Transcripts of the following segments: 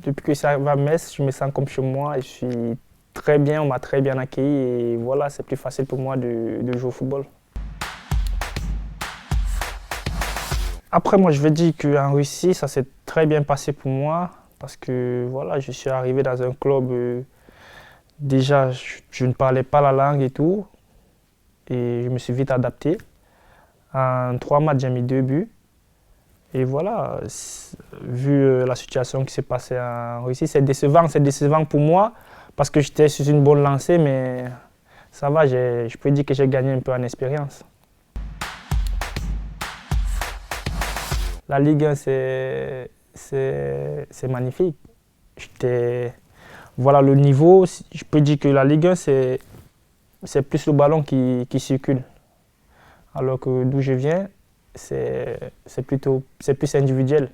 Depuis que ça va à Metz, je me sens comme chez moi et je suis très bien, on m'a très bien accueilli et voilà, c'est plus facile pour moi de jouer au football. Après, moi, je vais dire qu'en Russie, ça s'est très bien passé pour moi parce que voilà, je suis arrivé dans un club, déjà, je ne parlais pas la langue et tout et je me suis vite adapté. En 3 matchs, j'ai mis 2 buts. Et voilà, vu la situation qui s'est passée en Russie, c'est décevant. C'est décevant pour moi parce que j'étais sur une bonne lancée, mais ça va, je peux dire que j'ai gagné un peu en expérience. La Ligue 1, c'est magnifique. Voilà le niveau. Je peux dire que la Ligue 1, c'est plus le ballon qui circule. Alors que d'où je viens, c'est plus individuel.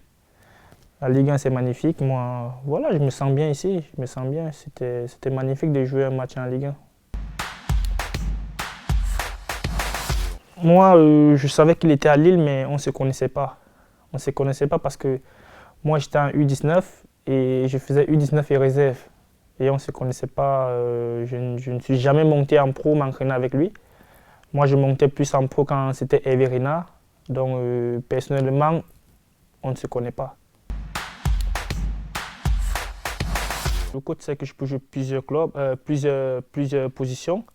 La Ligue 1, c'est magnifique. Moi, voilà, je me sens bien ici. Je me sens bien. C'était magnifique de jouer un match en Ligue 1. Moi, je savais qu'il était à Lille, mais on ne se connaissait pas. On ne se connaissait pas parce que moi, j'étais en U19 et je faisais U19 et réserve. Et on ne se connaissait pas. Je ne suis jamais monté en pro m'entraîner avec lui. Moi, je montais plus en pro quand c'était Hervé Renard. Donc, personnellement, on ne se connaît pas. Le coach sait que je peux jouer plusieurs clubs, plusieurs positions.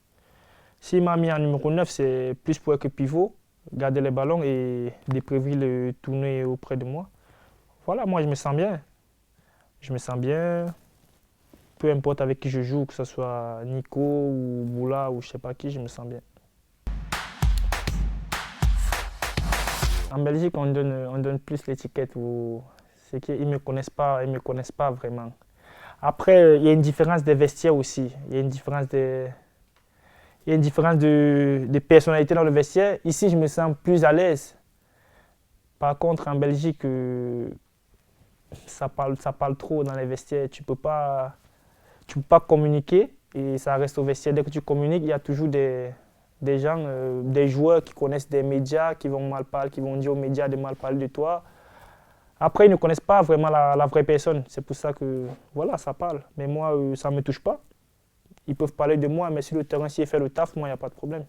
S'il m'a mis en numéro 9, c'est plus pour être pivot, garder les ballons et déprévenir le tourner auprès de moi. Voilà, moi je me sens bien. Je me sens bien. Peu importe avec qui je joue, que ce soit Nico ou Boula ou je sais pas qui, je me sens bien. En Belgique, on donne plus l'étiquette aux ceux qui ne me me connaissent pas vraiment. Après, il y a une différence des vestiaires aussi. Il y a une différence de personnalité dans le vestiaire. Ici, je me sens plus à l'aise. Par contre, en Belgique, ça parle trop dans les vestiaires. Tu peux pas communiquer et ça reste au vestiaire. Dès que tu communiques, il y a toujours des gens, des joueurs qui connaissent des médias, qui vont mal parler, qui vont dire aux médias de mal parler de toi. Après, ils ne connaissent pas vraiment la vraie personne. C'est pour ça que, voilà, ça parle. Mais moi, ça ne me touche pas. Ils peuvent parler de moi, mais sur le terrain, s'il fait le taf, moi, il n'y a pas de problème.